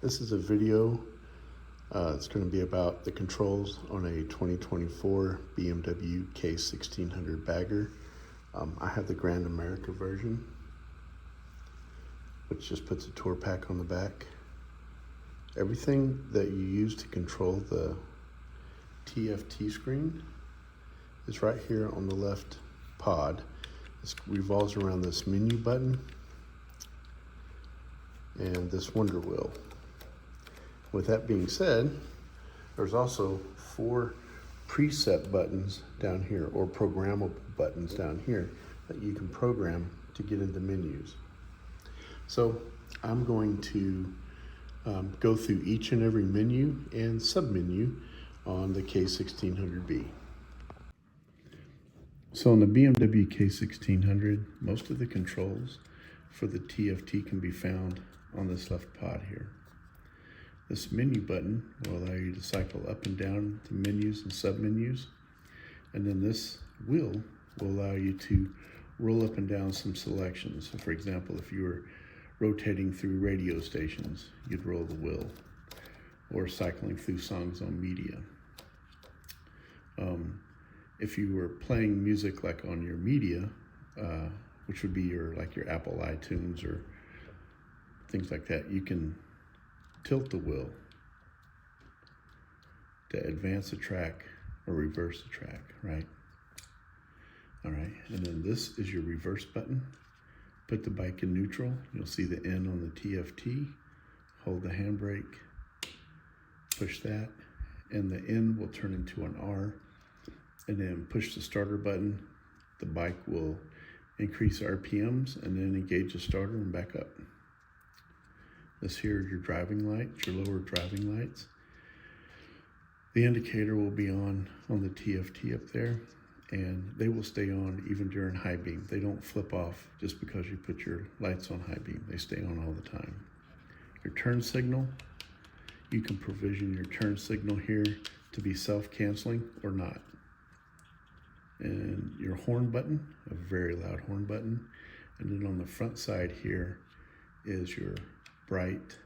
This is a video. It's going to be about the controls on a 2024 BMW K1600 bagger. I have the Grand America version, which just puts a tour pack on the back. Everything that you use to control the TFT screen is right here on the left pod. This revolves around this menu button and this wonder wheel. With that being said, there's also 4 preset buttons down here, or programmable buttons down here, that you can program to get into menus. So I'm going to go through each and every menu and submenu on the K1600b. So on the BMW K1600, most of the controls for the TFT can be found on this left pod here. This menu button will allow you to cycle up and down the menus and submenus. And then this wheel will allow you to roll up and down some selections. So for example, if you were rotating through radio stations, you'd roll the wheel, or cycling through songs on media. If you were playing music like on your media, which would be your Apple iTunes or things like that, you can tilt the wheel to advance a track or reverse a track, right? All right, and then this is your reverse button. Put the bike in neutral. You'll see the N on the TFT. Hold the handbrake, push that, and the N will turn into an R. And then push the starter button. The bike will increase RPMs and then engage the starter and back up. This here is your driving lights, your lower driving lights. The indicator will be on the TFT up there, and they will stay on even during high beam. They don't flip off just because you put your lights on high beam. They stay on all the time. Your turn signal, you can provision your turn signal here to be self-canceling or not. And your horn button, a very loud horn button. And then on the front side here is your bright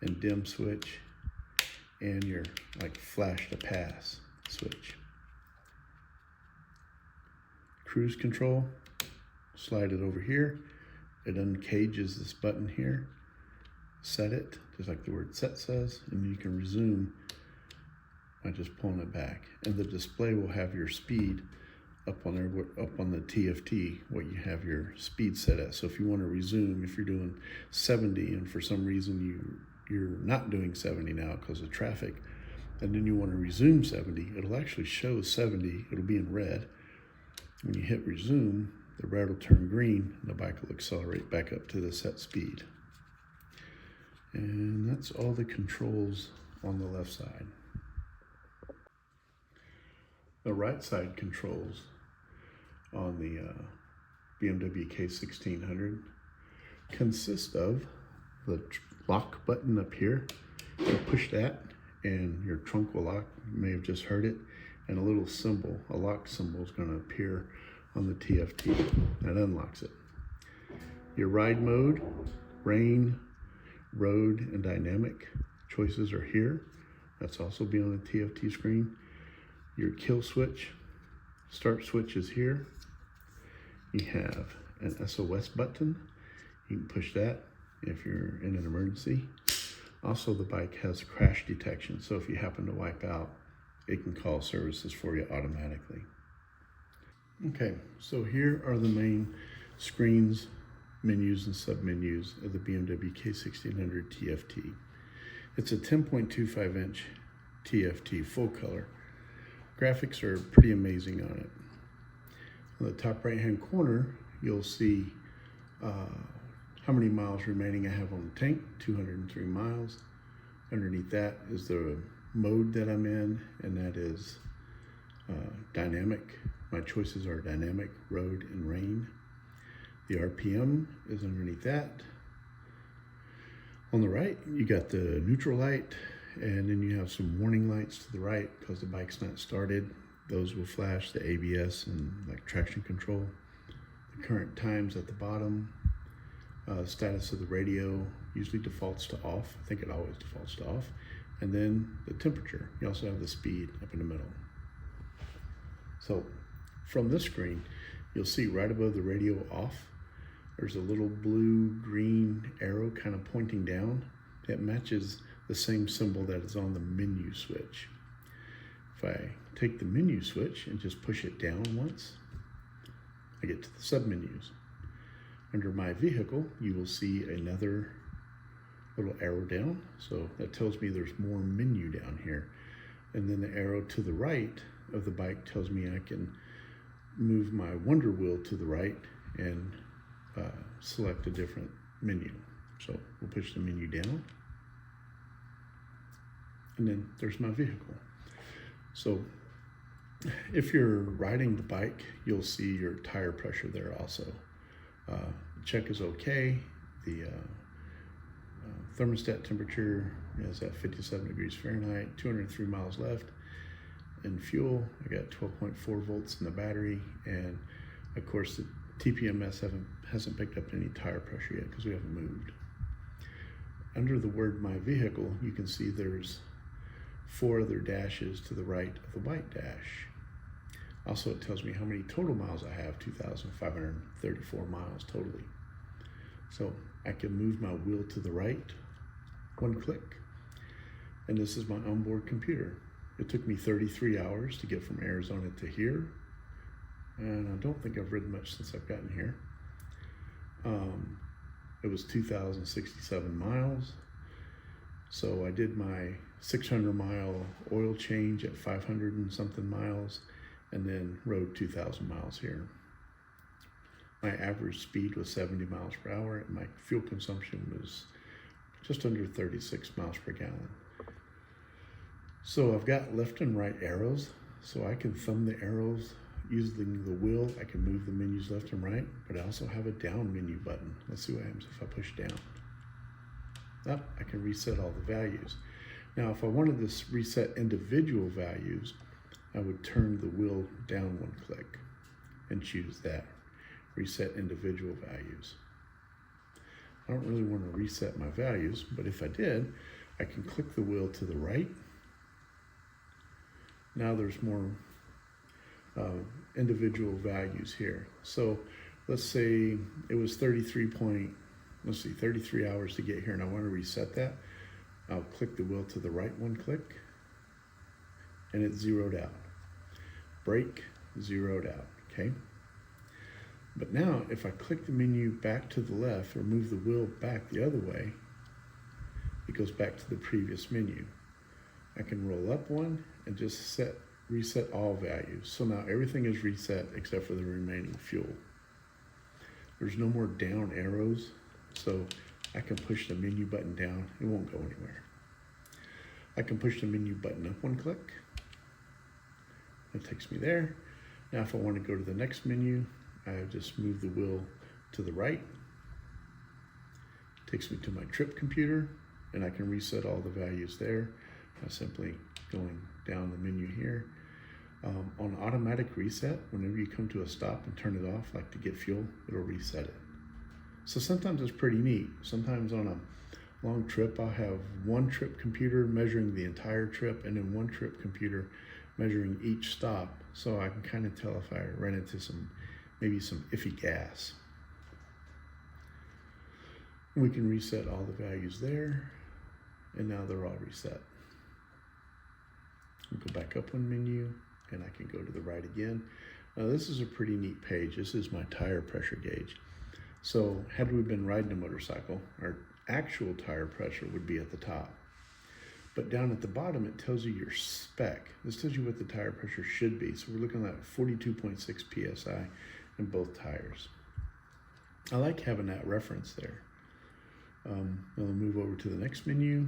and dim switch and your flash to pass switch. Cruise control, slide it over here. It uncages this button here. Set it, just like the word set says, and you can resume by just pulling it back. And the display will have your speed up on there, up on the TFT, what you have your speed set at. So if you want to resume, if you're doing 70 and for some reason you're not doing 70 now because of traffic, and then you want to resume 70, it'll actually show 70, it'll be in red. When you hit resume, the red will turn green and the bike will accelerate back up to the set speed. And that's all the controls on the left side. The right side controls on the BMW K1600 consist of the lock button up here. You push that and your trunk will lock. You may have just heard it. And a little symbol, a lock symbol, is going to appear on the TFT. That unlocks it. Your ride mode, rain, road, and dynamic choices are here. That's also be on the TFT screen. Your kill switch, start switch is here. You have an SOS button. You can push that if you're in an emergency. Also, the bike has crash detection, so if you happen to wipe out, it can call services for you automatically. Okay, so here are the main screens, menus, and submenus of the BMW K1600 TFT. It's a 10.25 inch TFT full color. Graphics are pretty amazing on it. On the top right hand corner, you'll see how many miles remaining I have on the tank, 203 miles. Underneath that is the mode that I'm in, and that is dynamic. My choices are dynamic, road, and rain. The RPM is underneath that. On the right, you got the neutral light, and then you have some warning lights to the right because the bike's not started. Those will flash, the ABS and traction control. The current times at the bottom, status of the radio, usually defaults to off. I think it always defaults to off. And then the temperature. You also have the speed up in the middle. So from this screen, you'll see right above the radio off, there's a little blue-green arrow kind of pointing down. It matches the same symbol that is on the menu switch. If I take the menu switch and just push it down once, I get to the submenus. Under my vehicle, you will see another little arrow down. So that tells me there's more menu down here. And then the arrow to the right of the bike tells me I can move my wonder wheel to the right and select a different menu. So we'll push the menu down. And then there's my vehicle. So if you're riding the bike, you'll see your tire pressure there also. Check is okay. The thermostat temperature is at 57 degrees Fahrenheit, 203 miles left. In fuel, I got 12.4 volts in the battery, and of course the TPMS hasn't picked up any tire pressure yet because we haven't moved. Under the word My Vehicle, you can see there's 4 other dashes to the right of the white dash. Also, it tells me how many total miles I have, 2,534 miles totally. So I can move my wheel to the right, one click, and this is my onboard computer. It took me 33 hours to get from Arizona to here, and I don't think I've ridden much since I've gotten here. It was 2,067 miles. So I did my 600-mile oil change at 500 and something miles, and then rode 2,000 miles here. My average speed was 70 miles per hour, and my fuel consumption was just under 36 miles per gallon. So I've got left and right arrows, so I can thumb the arrows using the wheel. I can move the menus left and right, but I also have a down menu button. Let's see what happens if I push down. I can reset all the values. Now, if I wanted to reset individual values, I would turn the wheel down one click and choose that, reset individual values. I don't really want to reset my values, but if I did, I can click the wheel to the right. Now there's more individual values here. So let's say it was 33 hours to get here, and I want to reset that. I'll click the wheel to the right one click, and it's zeroed out. Brake, zeroed out, okay? But now if I click the menu back to the left or move the wheel back the other way, it goes back to the previous menu. I can roll up one and just reset all values. So now everything is reset except for the remaining fuel. There's no more down arrows, so I can push the menu button down. It won't go anywhere. I can push the menu button up one click. That takes me there. Now if I want to go to the next menu, I just move the wheel to the right. It takes me to my trip computer, and I can reset all the values there by simply going down the menu here. On automatic reset, whenever you come to a stop and turn it off, like to get fuel, it'll reset it. So sometimes it's pretty neat. Sometimes on a long trip, I'll have one trip computer measuring the entire trip, and then one trip computer measuring each stop, so I can kind of tell if I run into maybe some iffy gas. We can reset all the values there, and now they're all reset. We'll go back up one menu, and I can go to the right again. Now this is a pretty neat page. This is my tire pressure gauge. So had we been riding a motorcycle, our actual tire pressure would be at the top. But down at the bottom, it tells you your spec. This tells you what the tire pressure should be. So we're looking at 42.6 PSI in both tires. I like having that reference there. I'll move over to the next menu.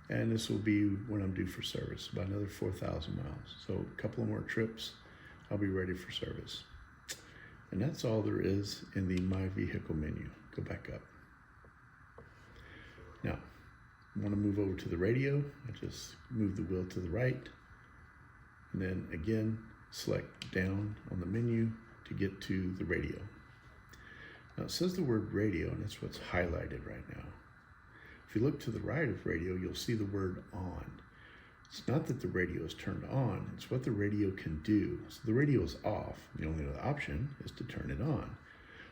And this will be when I'm due for service, about another 4,000 miles. So a couple of more trips, I'll be ready for service. And that's all there is in the My Vehicle menu. Go back up. Now, I want to move over to the radio. I just move the wheel to the right. And then again, select down on the menu to get to the radio. Now it says the word radio, and it's what's highlighted right now. If you look to the right of radio, you'll see the word on. It's not that the radio is turned on, it's what the radio can do. So the radio is off. The only other option is to turn it on.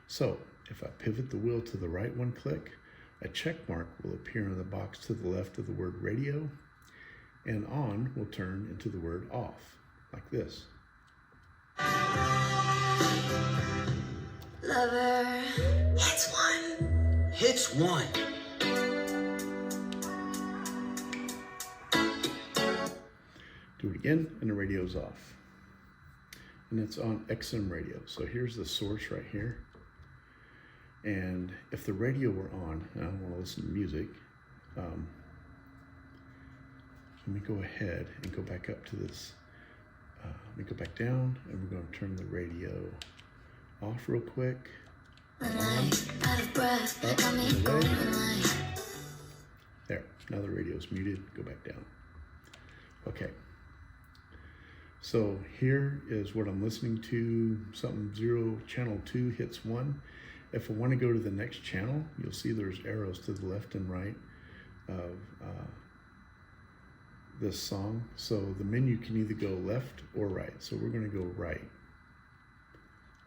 So if I pivot the wheel to the right one click, a check mark will appear in the box to the left of the word radio, and on will turn into the word off, like this. Lover, hits one. Hits one. Do it again, and the radio's off. And it's on XM radio. So here's the source right here. And if the radio were on, and I don't want to listen to music, let me go ahead and go back up to this. Let me go back down, and we're going to turn the radio off real quick. On, up, and away. There, now the radio's muted. Go back down. Okay. So here is what I'm listening to, something 0, channel 2 hits 1. If I want to go to the next channel, you'll see there's arrows to the left and right of this song. So the menu can either go left or right. So we're going to go right.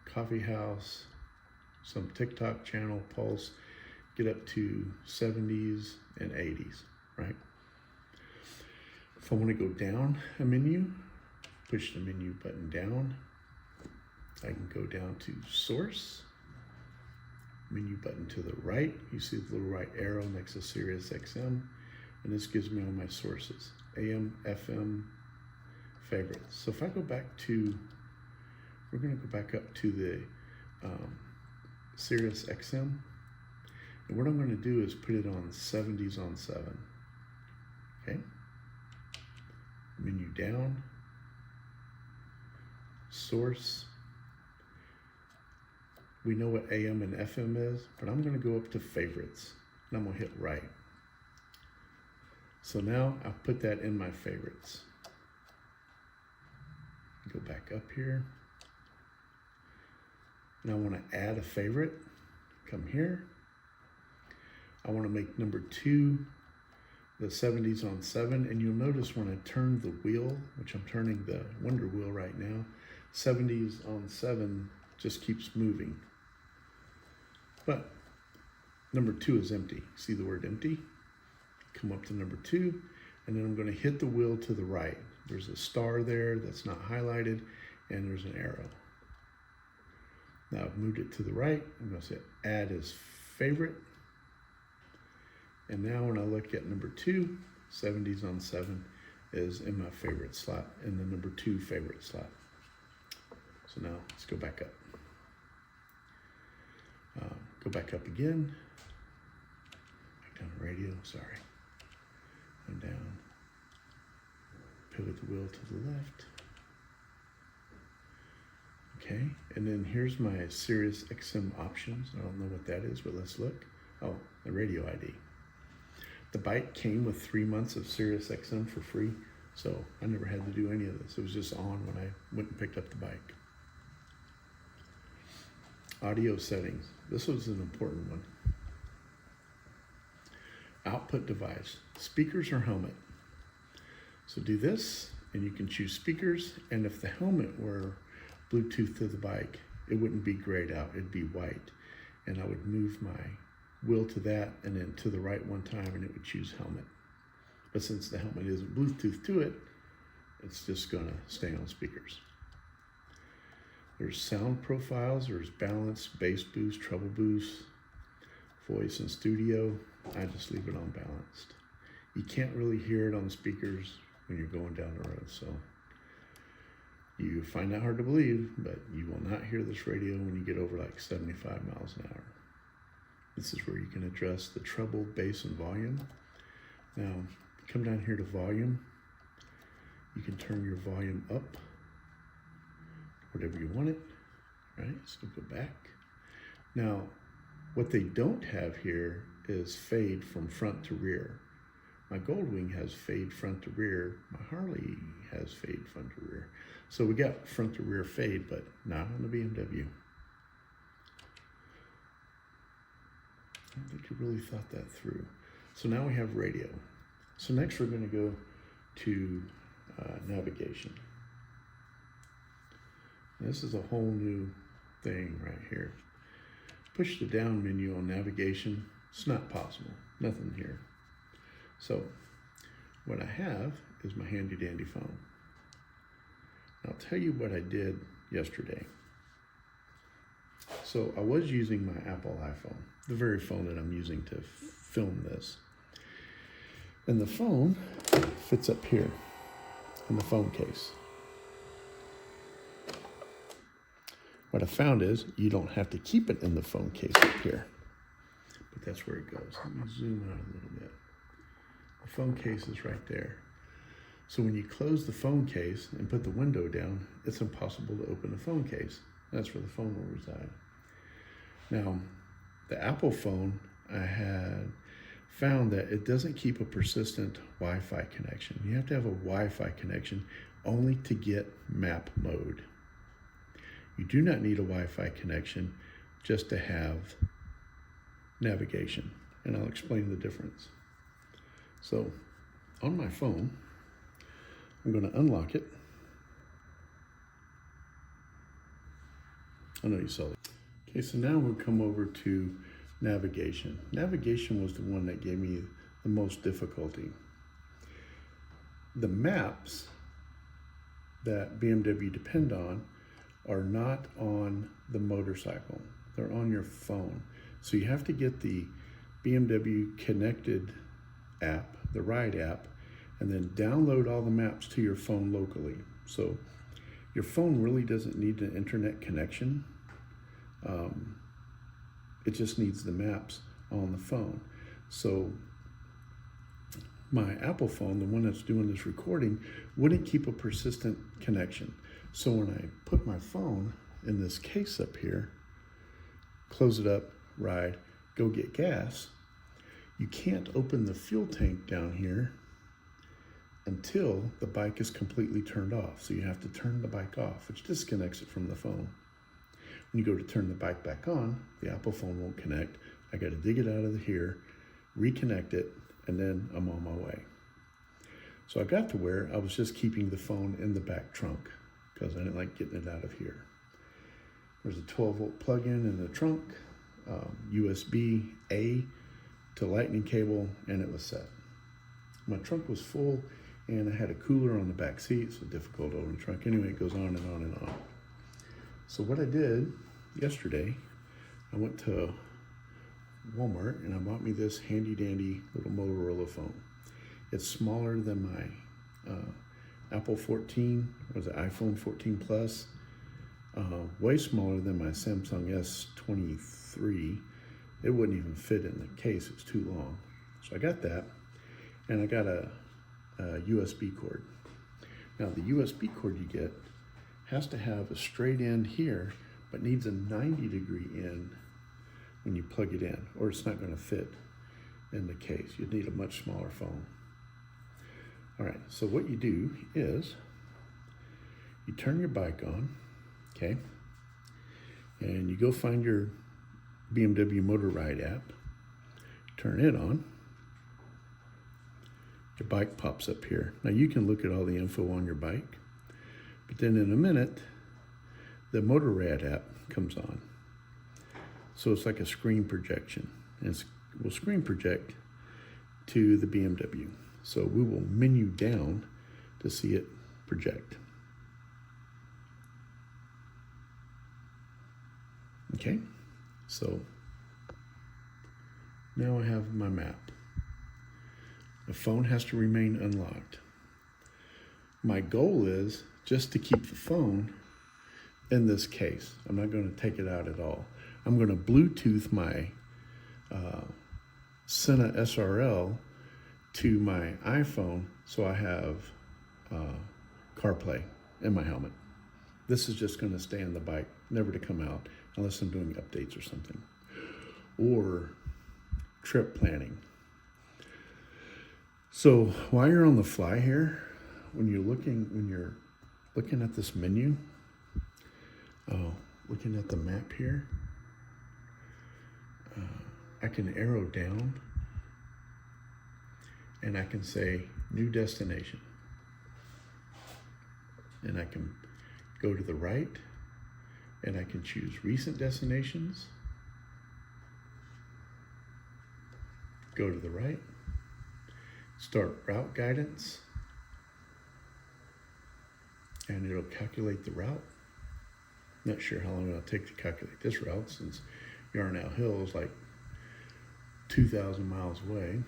Coffee House, some TikTok channel, Pulse, get up to 70s and 80s, right? If I want to go down a menu, push the menu button down. I can go down to source, menu button to the right. You see the little right arrow next to Sirius XM, and this gives me all my sources, AM, FM, favorites. So if I go back to, we're going to go back up to the Sirius XM, and what I'm going to do is put it on 70s on 7. Okay, menu down, source. We know what AM and FM is, but I'm going to go up to favorites, and I'm going to hit right. So now I've put that in my favorites. Go back up here. And I want to add a favorite. Come here. I want to make number 2 the 70s on 7, and you'll notice when I turn the wheel, which I'm turning the Wonder Wheel right now, 70s on 7 just keeps moving. But number 2 is empty. See the word empty? Come up to number 2, and then I'm going to hit the wheel to the right. There's a star there that's not highlighted, and there's an arrow. Now I've moved it to the right. I'm going to say add as favorite. And now when I look at number 2, 70s on 7 is in my favorite slot, in the number 2 favorite slot. So now let's go back up. Go back up again. Back down to radio, sorry. And down. Pivot the wheel to the left. Okay, and then here's my Sirius XM options. I don't know what that is, but let's look. Oh, the radio ID. The bike came with 3 months of Sirius XM for free, so I never had to do any of this. It was just on when I went and picked up the bike. Audio settings. This was an important one. Output device, speakers or helmet. So do this, and you can choose speakers, and if the helmet were Bluetooth to the bike, it wouldn't be grayed out, it'd be white. And I would move my wheel to that and then to the right one time, and it would choose helmet. But since the helmet isn't Bluetooth to it, it's just gonna stay on speakers. There's sound profiles, there's balance, bass boost, treble boost, voice and studio. I just leave it on balanced. You can't really hear it on speakers when you're going down the road, so you find that hard to believe, but you will not hear this radio when you get over like 75 miles an hour. This is where you can adjust the treble, bass, and volume. Now, come down here to volume. You can turn your volume up, whatever you want it, right? So go back. Now, what they don't have here is fade from front to rear. My Goldwing has fade front to rear. My Harley has fade front to rear. So we got front to rear fade, but not on the BMW. I don't think you really thought that through. So now we have radio. So next we're going to go to navigation. This is a whole new thing right here. Push the down menu on navigation. It's not possible. Nothing here. So what I have is my handy dandy phone. I'll tell you what I did yesterday. So I was using my Apple iPhone, the very phone that I'm using to film this. And the phone fits up here in the phone case. What I found is you don't have to keep it in the phone case up here, but that's where it goes. Let me zoom out a little bit. The phone case is right there. So when you close the phone case and put the window down, it's impossible to open the phone case. That's where the phone will reside. Now, the Apple phone, I had found that it doesn't keep a persistent Wi-Fi connection. You have to have a Wi-Fi connection only to get map mode. You do not need a Wi-Fi connection just to have navigation, and I'll explain the difference. So on my phone, I'm going to unlock it. I know you saw it. Okay, so now we'll come over to navigation. Navigation was the one that gave me the most difficulty. The maps that BMW depend on are not on the motorcycle. They're on your phone. So you have to get the BMW connected app, the Ride app, and then download all the maps to your phone locally. So your phone really doesn't need an internet connection. It just needs the maps on the phone. So my Apple phone, the one that's doing this recording, wouldn't keep a persistent connection. So when I put my phone in this case up here, close it up, ride, go get gas, you can't open the fuel tank down here until the bike is completely turned off. So you have to turn the bike off, which disconnects it from the phone. When you go to turn the bike back on, the Apple phone won't connect. I got to dig it out of here, reconnect it, and then I'm on my way. So I got to where I was just keeping the phone in the back trunk because I didn't like getting it out of here. There's a 12-volt plug-in in the trunk, USB-A to lightning cable, and it was set. My trunk was full, and I had a cooler on the back seat, so difficult to open the trunk. Anyway, it goes on and on and on. So what I did yesterday, I went to Walmart and I bought me this handy dandy little Motorola phone. It's smaller than my Apple 14, was it iPhone 14 Plus, way smaller than my Samsung S23. It wouldn't even fit in the case, it's too long. So I got that, and I got a USB cord. Now the USB cord you get has to have a straight end here, but needs a 90-degree end when you plug it in, or it's not going to fit in the case. You'd need a much smaller phone. All right, so what you do is you turn your bike on, okay, and you go find your BMW Motor Ride app, turn it on, your bike pops up here. Now you can look at all the info on your bike, but then in a minute, the Motor Rad app comes on. So it's like a screen projection. And it will screen project to the BMW. So we will menu down to see it project. Okay, so now I have my map. The phone has to remain unlocked. My goal is just to keep the phone in this case. I'm not going to take it out at all. I'm going to Bluetooth my Sena SRL to my iPhone so I have CarPlay in my helmet. This is just going to stay on the bike, never to come out unless I'm doing updates or something. Or trip planning. So while you're on the fly here, when you're looking at this menu, looking at the map here, I can arrow down and I can say new destination. And I can go to the right and I can choose recent destinations. Go to the right, start route guidance, and it'll calculate the route. Not sure how long it'll take to calculate this route since Yarnow Hill is like 2,000 miles away.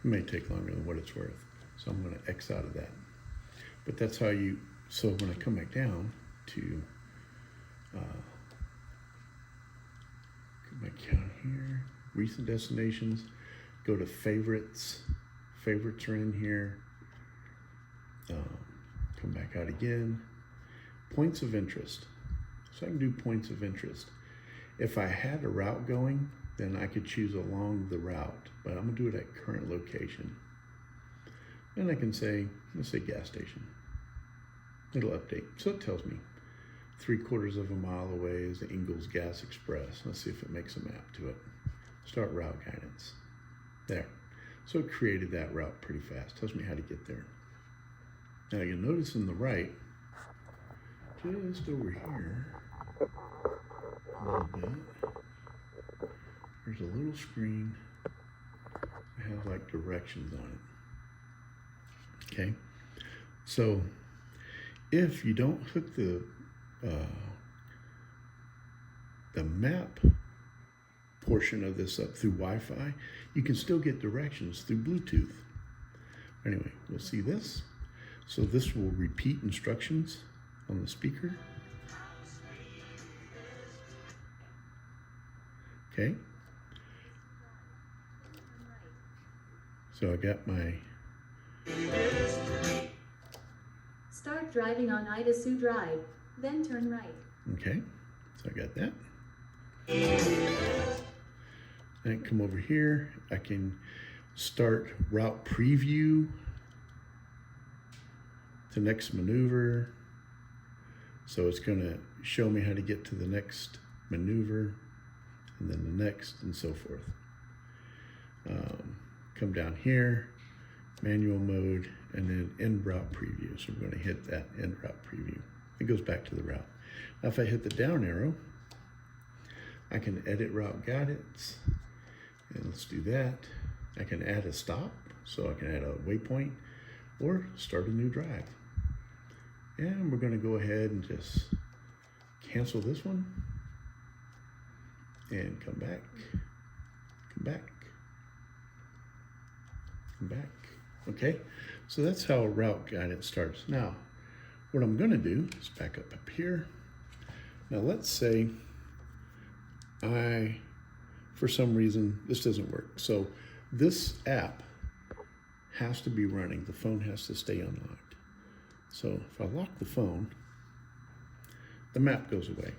It may take longer than what it's worth, so I'm going to X out of that. But that's how you, so when I come back down to my count here, recent destinations, go to favorites. Favorites are in here. Come back out again. Points of interest. So I can do points of interest. If I had a route going, then I could choose along the route, but I'm gonna do it at current location. And I can say, let's say gas station. It'll update. So it tells me 3/4 of a mile away is the Ingalls Gas Express. Let's see if it makes a map to it. Start route guidance. There. So it created that route pretty fast. Tells me how to get there. Now you'll notice in the right, just over here, a little bit, there's a little screen that has like directions on it. Okay. So if you don't hook the map portion of this up through Wi-Fi, you can still get directions through Bluetooth. Anyway, we'll see this. So this will repeat instructions on the speaker. Okay. So I got my... Start driving on Idasu Drive, then turn right. Okay, so I got that. And come over here, I can start route preview to next maneuver. So it's gonna show me how to get to the next maneuver and then the next and so forth. Come down here, manual mode, and then end route preview. So I'm gonna hit that end route preview. It goes back to the route. Now if I hit the down arrow, I can edit route guidance, and let's do that. I can add a stop, so I can add a waypoint, or start a new drive. And we're gonna go ahead and just cancel this one, and come back, come back, come back. Okay, so that's how route guidance starts. Now, what I'm gonna do is back up here. Now let's say for some reason, this doesn't work. So this app has to be running. The phone has to stay unlocked. So if I lock the phone, the map goes away.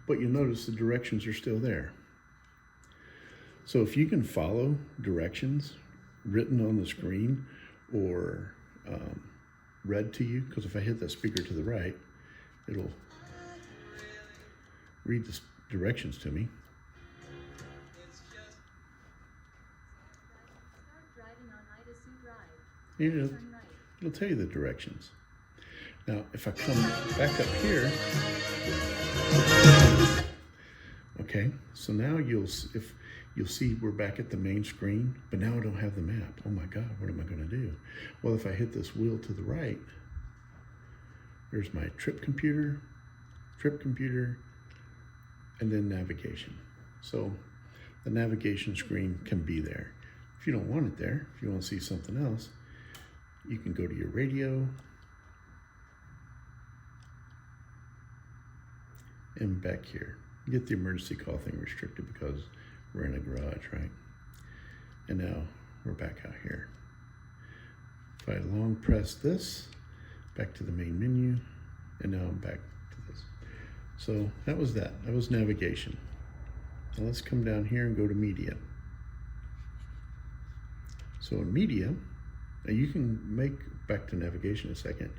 But you'll notice the directions are still there. So if you can follow directions written on the screen or read to you, because if I hit that speaker to the right, it'll read the directions to me. It'll tell you the directions. Now, if I come back up here, okay, so now you'll see we're back at the main screen, but now I don't have the map. Oh my God, what am I gonna do? Well, if I hit this wheel to the right, there's my trip computer, and then navigation. So the navigation screen can be there. If you don't want it there, if you want to see something else, you can go to your radio and back here. You get the emergency call thing restricted because we're in a garage, right? And now we're back out here. If I long press this, back to the main menu, and now I'm back to this. So that was navigation. Now let's come down here and go to media. So in media, Now you can make, back to navigation in a second,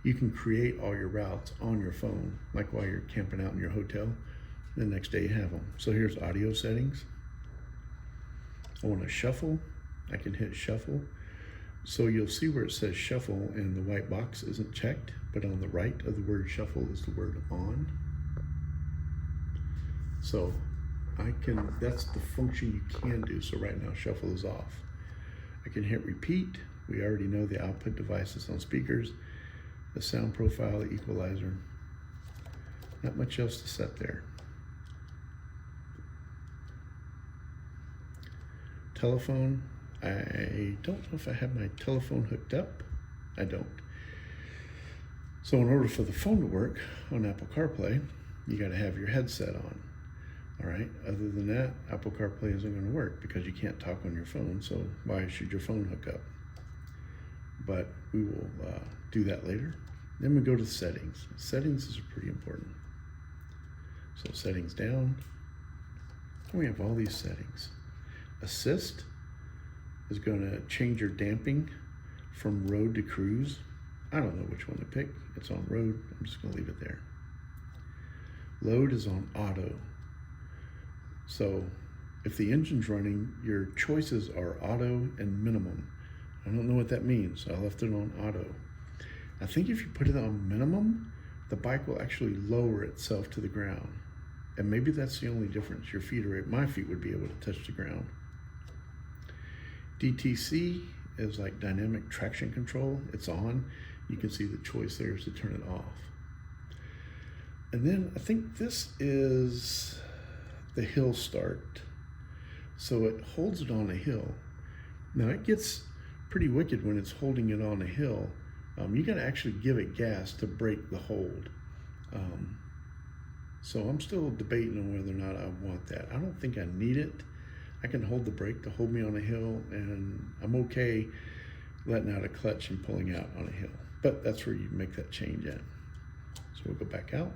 you can create all your routes on your phone, like while you're camping out in your hotel. The next day you have them. So here's audio settings. I want to shuffle. I can hit shuffle. So you'll see where it says shuffle and the white box isn't checked, but on the right of the word shuffle is the word on. So that's the function you can do. So right now shuffle is off. I can hit repeat. We already know the output devices on speakers, the sound profile, the equalizer. Not much else to set there. Telephone. I don't know if I have my telephone hooked up. I don't. So in order for the phone to work on Apple CarPlay, you got to have your headset on. All right. Other than that, Apple CarPlay isn't going to work because you can't talk on your phone. So why should your phone hook up? But we will do that later. Then we go to settings. Settings is pretty important. So settings down. And we have all these settings. Assist is going to change your damping from road to cruise. I don't know which one to pick. It's on road. I'm just going to leave it there. Load is on auto. So if the engine's running, your choices are auto and minimum. I don't know what that means. So I left it on auto. I think if you put it on minimum, the bike will actually lower itself to the ground. And maybe that's the only difference. Your feet are, my feet would be able to touch the ground. DTC is like dynamic traction control. It's on. You can see the choice there is to turn it off. And then I think this is the hill start. So it holds it on a hill. Now it gets pretty wicked when it's holding it on a hill. You got to actually give it gas to break the hold. So I'm still debating on whether or not I want that. I don't think I need it. I can hold the brake to hold me on a hill, and I'm okay letting out a clutch and pulling out on a hill. But that's where you make that change at. So we'll go back out.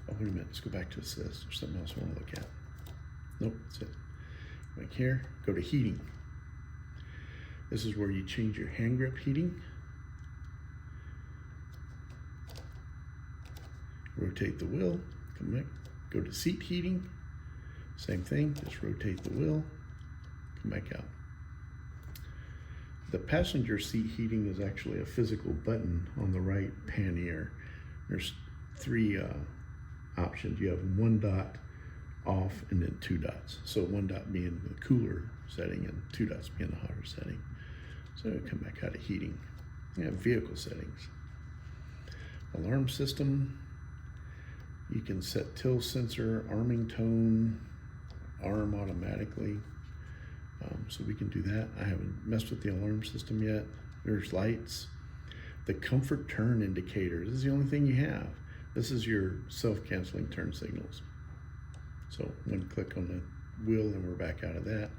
Oh, wait a minute, let's go back to assist. There's something else I want to look at. Nope, that's it. Right here, go to heating. This is where you change your hand grip heating. Rotate the wheel, come back, go to seat heating. Same thing, just rotate the wheel, come back out. The passenger seat heating is actually a physical button on the right pannier. There's three options. You have one dot off and then two dots. So one dot being the cooler setting and two dots being the hotter setting. So come back out of heating. You have vehicle settings. Alarm system. You can set till sensor, arming tone, arm automatically. So we can do that. I haven't messed with the alarm system yet. There's lights. The comfort turn indicator. This is the only thing you have. This is your self-canceling turn signals. So one click on the wheel and we're back out of that.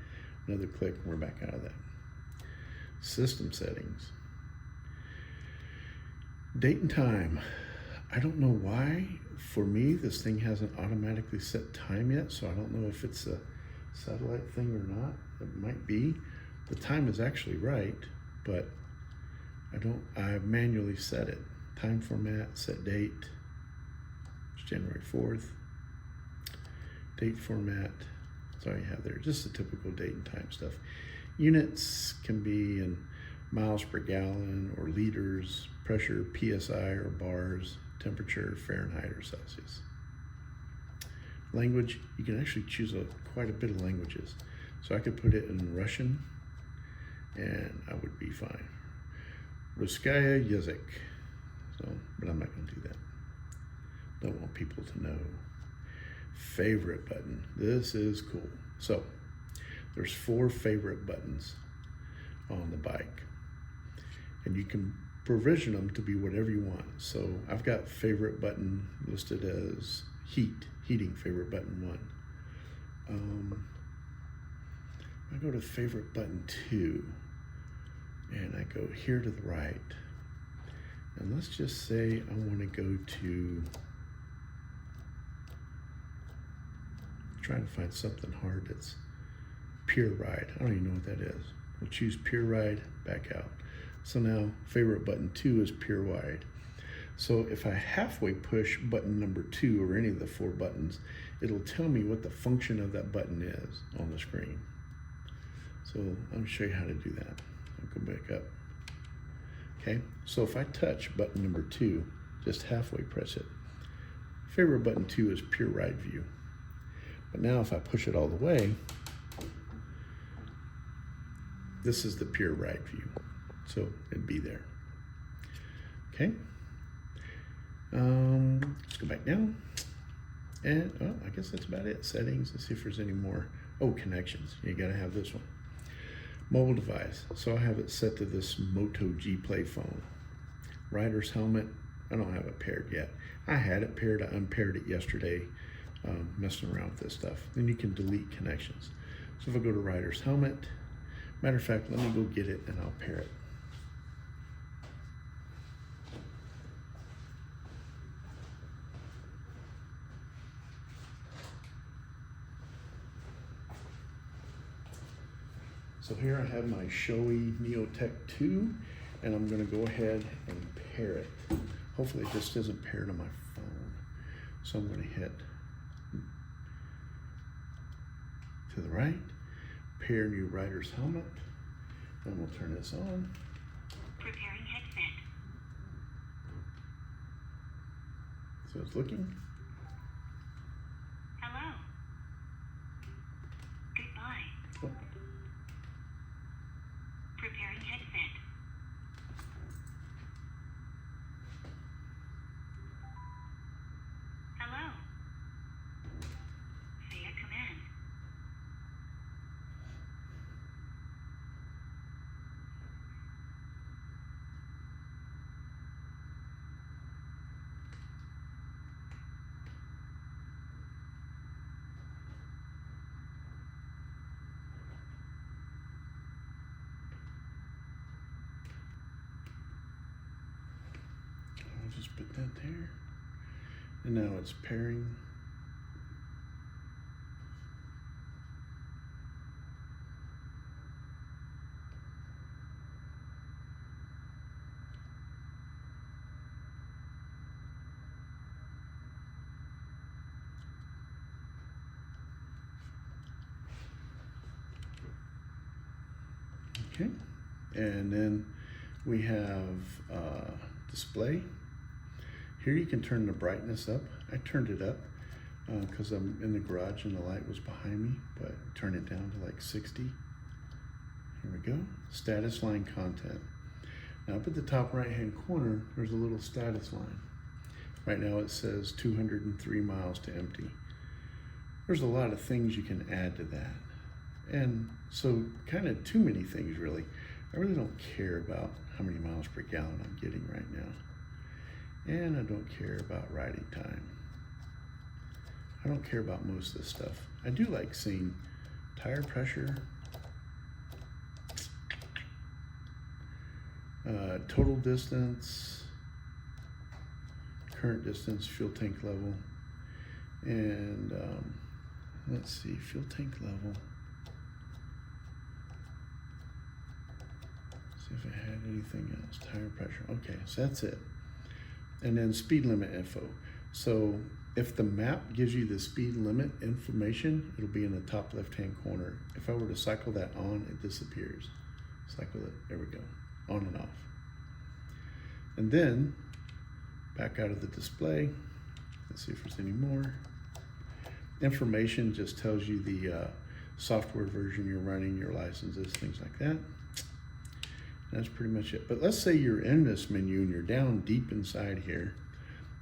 Another click and we're back out of that. System settings. Date and time. I don't know why. For me, this thing hasn't automatically set time yet, so I don't know if it's a satellite thing or not. It might be. The time is actually right, but I manually set it. Time format, set date. It's January 4th. Date format. That's all you have there. Just the typical date and time stuff. Units can be in miles per gallon or liters, pressure, PSI or bars, temperature, Fahrenheit or Celsius. Language, you can actually choose quite a bit of languages. So I could put it in Russian and I would be fine. Ruskaya Yazyk. But I'm not going to do that. Don't want people to know. Favorite button. This is cool. So there's 4 favorite buttons on the bike. And you can provision them to be whatever you want. So I've got favorite button listed as heating favorite button 1. I go to favorite button 2 and I go here to the right. And let's just say I want to go to, trying to find something hard that's pure ride. I don't even know what that is. We'll choose pure ride, back out. So now favorite button 2 is pure wide. So if I halfway push button number 2 or any of the 4 buttons, it'll tell me what the function of that button is on the screen. So I'll show you how to do that. I'll go back up. Okay, so if I touch button number 2, just halfway press it, favorite button 2 is pure ride view. But now if I push it all the way, this is the pure ride view. So it'd be there. Okay. Let's go back down. And I guess that's about it. Settings, let's see if there's any more. Oh, connections, you gotta have this one. Mobile device, so I have it set to this Moto G Play phone. Rider's helmet, I don't have it paired yet. I had it paired, I unpaired it yesterday, messing around with this stuff. Then you can delete connections. So if I go to rider's helmet, matter of fact, let me go get it and I'll pair it. So here I have my Shoei Neotech 2, and I'm gonna go ahead and pair it. Hopefully it just isn't paired on my phone. So I'm gonna hit to the right, pair new rider's helmet, and we'll turn this on. Preparing headset. So it's looking. Hello. Goodbye. Oh. Preparing headset. Hello. Say a command. I'll just put that there. And now it's pairing. Okay, and then we have display. Here you can turn the brightness up. I turned it up because I'm in the garage and the light was behind me, but turn it down to like 60. Here we go, status line content. Now up at the top right hand corner, there's a little status line. Right now it says 203 miles to empty. There's a lot of things you can add to that. And so kind of too many things really. I really don't care about how many miles per gallon I'm getting right now. And I don't care about riding time. I don't care about most of this stuff. I do like seeing tire pressure, total distance, current distance, fuel tank level, and let's see, fuel tank level. See if I had anything else. Tire pressure. Okay, so that's it. And then speed limit info. So if the map gives you the speed limit information, it'll be in the top left-hand corner. If I were to cycle that on, it disappears. Cycle it, there we go, on and off. And then back out of the display. Let's see if there's any more. Information just tells you the software version you're running, your licenses, things like that. That's pretty much it. But let's say you're in this menu and you're down deep inside here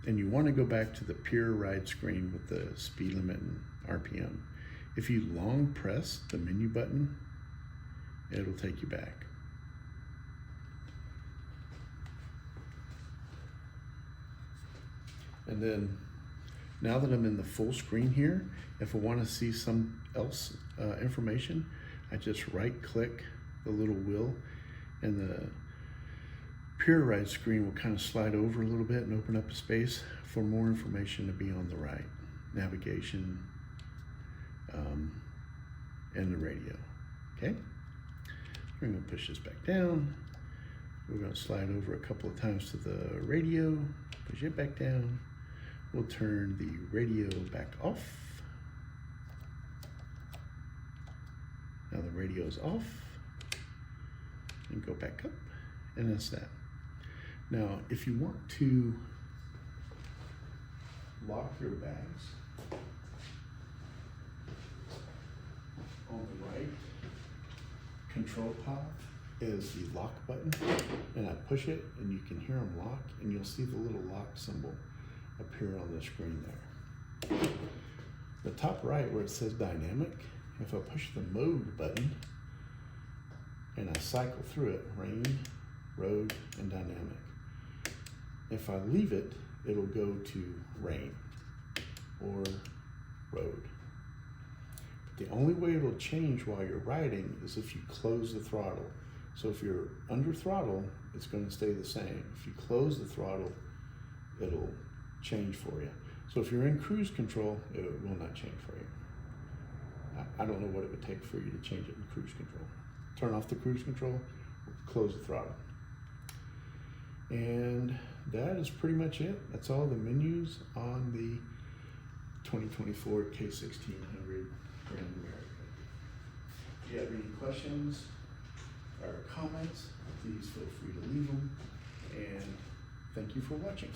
and you want to go back to the pure ride screen with the speed limit and RPM. If you long press the menu button, it'll take you back. And then now that I'm in the full screen here, if I want to see some else information, I just right click the little wheel and the pure ride screen will kind of slide over a little bit and open up a space for more information to be on the right. Navigation and the radio, okay? We're going to push this back down. We're going to slide over a couple of times to the radio, push it back down. We'll turn the radio back off. Now the radio is off. And go back up, and that's that. Now, if you want to lock your bags, on the right control pop is the lock button, and I push it and you can hear them lock, and you'll see the little lock symbol appear on the screen there. The top right where it says dynamic, if I push the mode button and I cycle through it, rain, road, and dynamic. If I leave it, it'll go to rain or road. The only way it'll change while you're riding is if you close the throttle. So if you're under throttle, it's going to stay the same. If you close the throttle, it'll change for you. So if you're in cruise control, it will not change for you. I don't know what it would take for you to change it in cruise control. Turn off the cruise control, close the throttle. And that is pretty much it. That's all the menus on the 2024 K1600 Grand America. If you have any questions or comments, please feel free to leave them. And thank you for watching.